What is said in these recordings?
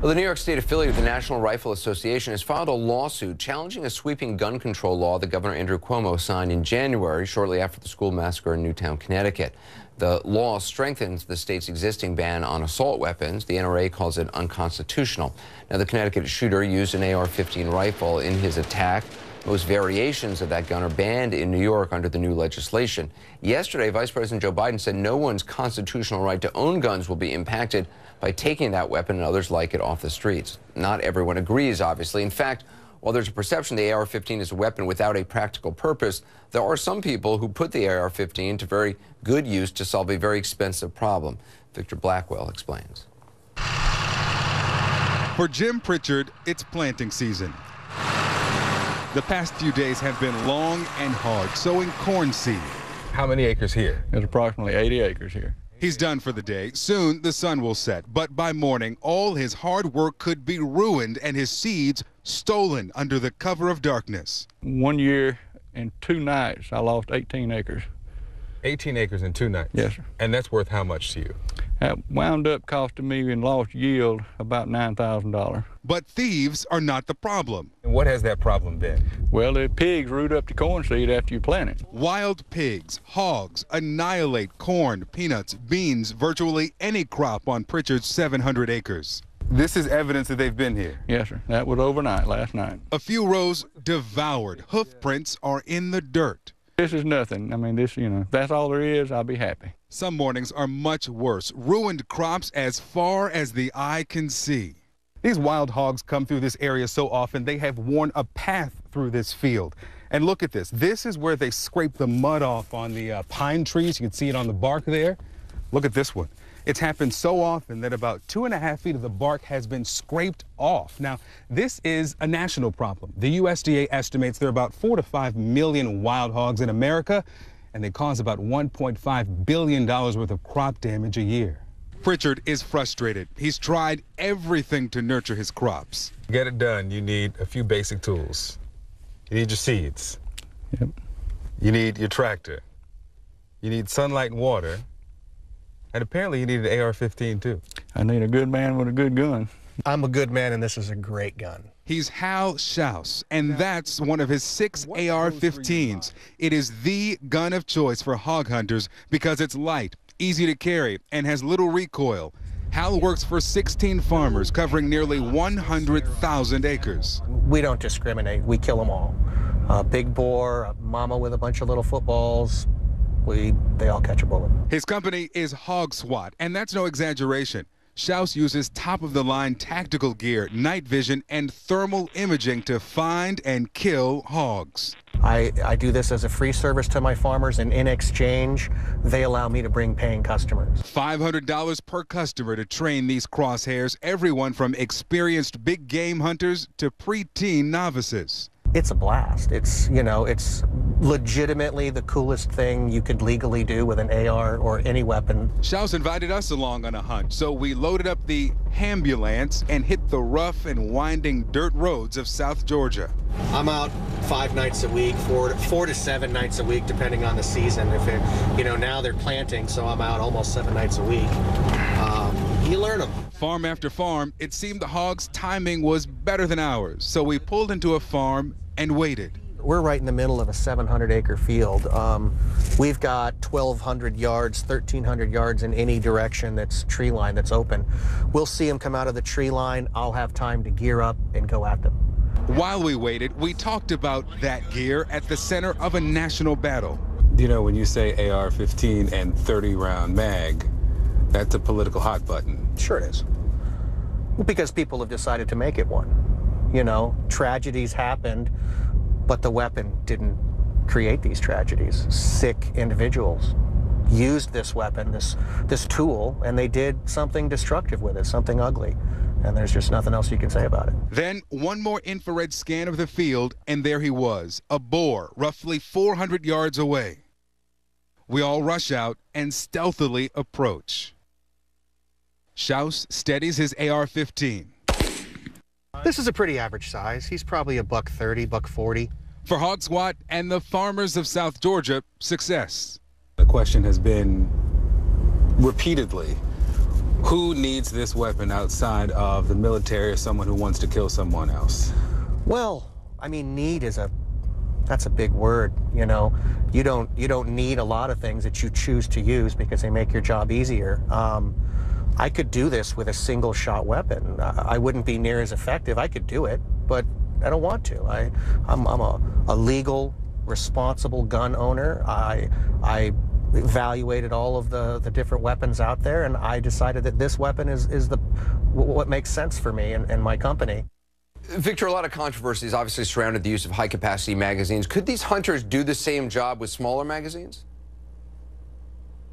Well, the New York State affiliate of the National Rifle Association has filed a lawsuit challenging a sweeping gun control law that Governor Andrew Cuomo signed in January, shortly after the school massacre in Newtown, Connecticut. The law strengthens the state's existing ban on assault weapons. The NRA calls it unconstitutional. Now, the Connecticut shooter used an AR-15 rifle in his attack. Most variations of that gun are banned in New York under the new legislation. Yesterday, Vice President Joe Biden said no one's constitutional right to own guns will be impacted by taking that weapon and others like it off the streets. Not everyone agrees, obviously. In fact, while there's a perception the AR-15 is a weapon without a practical purpose, there are some people who put the AR-15 to very good use to solve a very expensive problem. Victor Blackwell explains. For Jim Pritchard, it's planting season. The past few days have been long and hard, sowing corn seed. How many acres here? There's approximately 80 acres here. He's done for the day. Soon the sun will set, but by morning, all his hard work could be ruined and his seeds stolen under the cover of darkness. 1 year and 2 nights, I lost 18 acres. 18 acres in 2 nights? Yes, sir. And that's worth how much to you? That wound up costing me in lost yield about $9,000. But thieves are not the problem. And what has that problem been? Well, the pigs root up the corn seed after you plant it. Wild pigs, hogs annihilate corn, peanuts, beans, virtually any crop on Pritchard's 700 acres. This is evidence that they've been here. Yes, sir. That was overnight, last night. A few rows devoured. Hoof prints are in the dirt. This is nothing. I mean, this, if that's all there is, I'll be happy. Some mornings are much worse. Ruined crops as far as the eye can see. These wild hogs come through this area so often they have worn a path through this field. And look at this. This is where they scrape the mud off on the pine trees. You can see it on the bark there. Look at this one. It's happened so often that about 2.5 feet of the bark has been scraped off. Now, this is a national problem. The USDA estimates there are about 4 to 5 million wild hogs in America, and they cause about $1.5 billion worth of crop damage a year. Pritchard is frustrated. He's tried everything to nurture his crops. To get it done, you need a few basic tools. You need your seeds. Yep. You need your tractor. You need sunlight and water. And apparently you need an AR-15 too. I need a good man with a good gun. I'm a good man, and this is a great gun. He's Hal Schaus, and that's one of his 6 AR-15s. It is the gun of choice for hog hunters because it's light, easy to carry, and has little recoil. Hal works for 16 farmers covering nearly 100,000 acres. We don't discriminate. We kill them all. Big bore, a mama with a bunch of little footballs. They all catch a bullet. His company is Hog SWAT, and that's no exaggeration. Schaus uses top-of-the-line tactical gear, night vision, and thermal imaging to find and kill hogs. I do this as a free service to my farmers, and in exchange, they allow me to bring paying customers. $500 per customer to train these crosshairs, everyone from experienced big game hunters to preteen novices. It's a blast. It's legitimately the coolest thing you could legally do with an AR or any weapon. Schaus invited us along on a hunt, so we loaded up the ambulance and hit the rough and winding dirt roads of South Georgia. I'm out 5 nights a week, 4 to 7 nights a week, depending on the season. If now they're planting, so I'm out almost 7 nights a week. You learn them. Farm after farm, it seemed the hogs' timing was better than ours, so we pulled into a farm and waited. We're right in the middle of a 700-acre field. We've got 1,200 yards, 1,300 yards in any direction that's tree line that's open. We'll see them come out of the tree line. I'll have time to gear up and go at them. While we waited, we talked about that gear at the center of a national battle. You know, when you say AR-15 and 30-round mag, that's a political hot button. Sure it is. Because people have decided to make it one. Tragedies happened, but the weapon didn't create these tragedies. Sick individuals used this weapon, this tool, and they did something destructive with it, something ugly. And there's just nothing else you can say about it. Then one more infrared scan of the field, and there he was, a boar roughly 400 yards away. We all rush out and stealthily approach. Schaus steadies his AR-15. This is a pretty average size. He's probably a $130, $140. For Hog SWAT and the farmers of South Georgia, success. The question has been repeatedly, Who needs this weapon outside of the military or someone who wants to kill someone else? Well, I mean, need is that's a big word, you know. You don't need a lot of things that you choose to use because they make your job easier. I could do this with a single shot weapon. I wouldn't be near as effective. I could do it, but I don't want to. I'm a legal, responsible gun owner. I evaluated all of the different weapons out there, and I decided that this weapon is what makes sense for me and my company. Victor, a lot of controversies obviously surrounded the use of high-capacity magazines. Could these hunters do the same job with smaller magazines?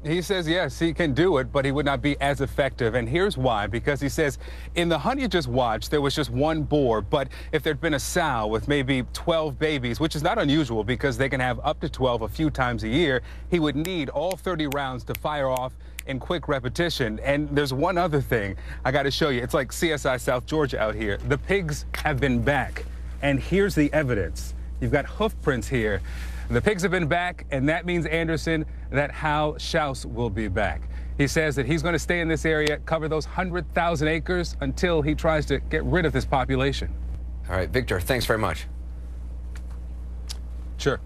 He says, yes, he can do it, but he would not be as effective. And here's why. Because he says, in the hunt you just watched, there was just one boar. But if there'd been a sow with maybe 12 babies, which is not unusual because they can have up to 12 a few times a year, he would need all 30 rounds to fire off in quick repetition. And there's one other thing I got to show you. It's like CSI South Georgia out here. The pigs have been back. And here's the evidence. You've got hoof prints here. The pigs have been back, and that means, Anderson, that Hal Schaus will be back. He says that he's going to stay in this area, cover those 100,000 acres until he tries to get rid of this population. All right, Victor, thanks very much. Sure.